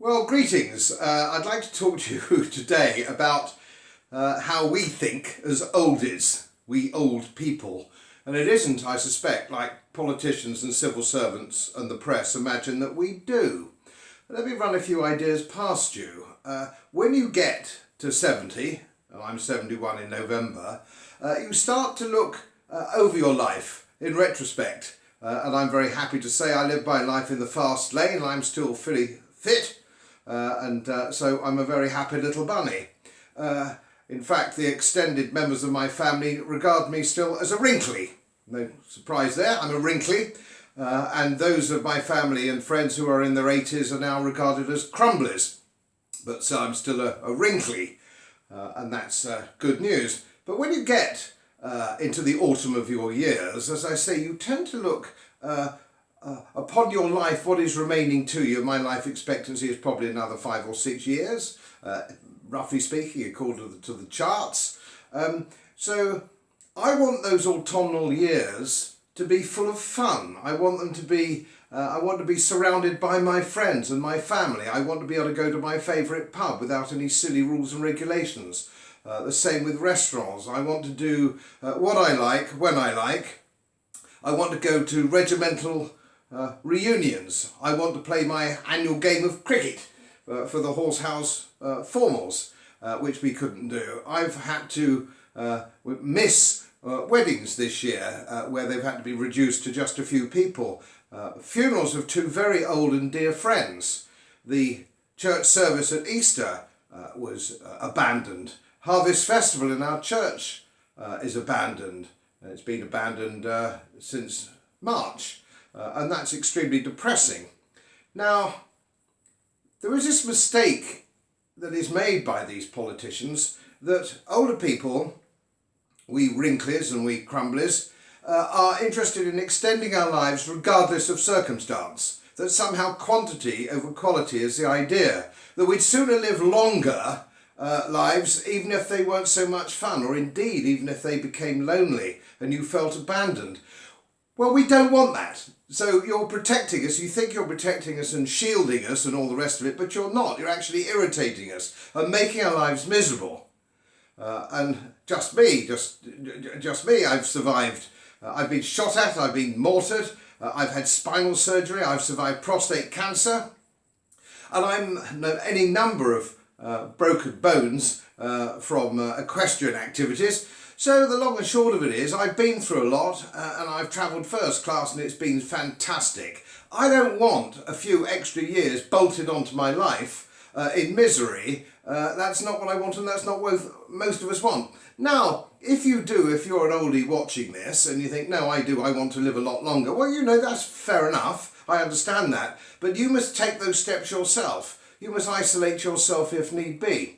Well, greetings. I'd like to talk to you today about how we think as oldies, we old people. And it isn't, I suspect, like politicians and civil servants and the press imagine that we do. Let me run a few ideas past you. When you get to 70, and I'm 71 in November, you start to look over your life in retrospect. And I'm very happy to say I live my life in the fast lane. I'm still fully fit. So I'm a very happy little bunny. In fact, the extended members of my family regard me still as a wrinkly. No surprise there, I'm a wrinkly. And those of my family and friends who are in their 80s are now regarded as crumblies. But so I'm still a wrinkly, and that's good news. But when you get into the autumn of your years, as I say, you tend to look upon your life, what is remaining to you. My life expectancy is probably another 5 or 6 years, roughly speaking, according to the charts. So I want those autumnal years to be full of fun. I want them to be, I want to be surrounded by my friends and my family. I want to be able to go to my favourite pub without any silly rules and regulations. The same with restaurants. I want to do what I like, when I like. I want to go to regimental reunions. I want to play my annual game of cricket for the Horsehouse formals, which we couldn't do. I've had to miss weddings this year where they've had to be reduced to just a few people. Funerals of two very old and dear friends. The church service at Easter was abandoned. Harvest Festival in our church is abandoned. It's been abandoned since March, and that's extremely depressing. Now, there is this mistake that is made by these politicians that older people, we wrinklies and we crumblies, are interested in extending our lives regardless of circumstance. That somehow quantity over quality is the idea. That we'd sooner live longer lives even if they weren't so much fun, or indeed even if they became lonely and you felt abandoned. Well, we don't want that. So you're protecting us, you think you're protecting us and shielding us and all the rest of it, but you're not. You're actually irritating us and making our lives miserable. And just me, I've survived. I've been shot at, I've been mortared, I've had spinal surgery, I've survived prostate cancer, and I'm any number of broken bones from equestrian activities. So the long and short of it is, I've been through a lot and I've travelled first class and it's been fantastic. I don't want a few extra years bolted onto my life in misery. That's not what I want, and that's not what most of us want. Now, if you do, if you're an oldie watching this and you think, no, I do, I want to live a lot longer, well, you know, that's fair enough. I understand that. But you must take those steps yourself. You must isolate yourself if need be.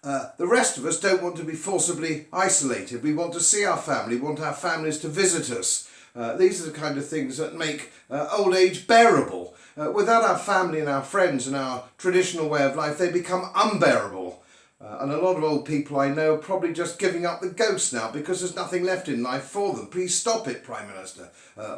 The rest of us don't want to be forcibly isolated. We want to see our family, we want our families to visit us. These are the kind of things that make old age bearable. Without our family and our friends and our traditional way of life, they become unbearable. And a lot of old people I know are probably just giving up the ghost now because there's nothing left in life for them. Please stop it, Prime Minister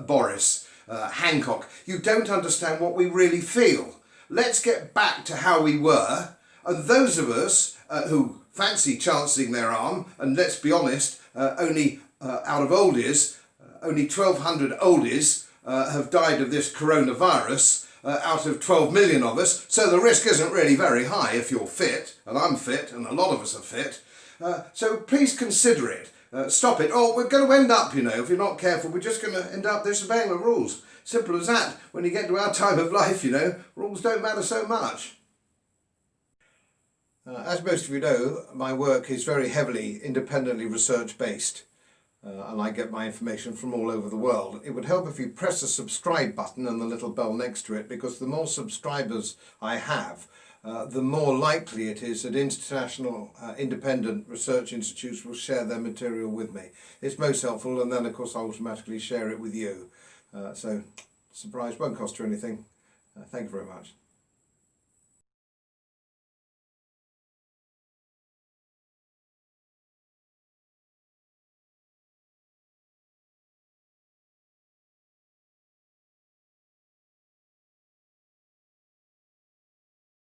Boris, Hancock. You don't understand what we really feel. Let's get back to how we were, and those of us who fancy chancing their arm, and let's be honest, only out of oldies, only 1,200 oldies have died of this coronavirus out of 12 million of us, so the risk isn't really very high if you're fit, and I'm fit, and a lot of us are fit. So please consider it. Stop it. Oh, we're going to end up, you know, if you're not careful, we're just going to end up disobeying the rules. Simple as that. When you get to our time of life, you know, rules don't matter so much. As most of you know, my work is very heavily independently research based, and I get my information from all over the world. It would help if you press the subscribe button and the little bell next to it, because the more subscribers I have, the more likely it is that international independent research institutes will share their material with me. It's most helpful, and then of course I automatically share it with you. So, surprise, won't cost you anything. Thank you very much.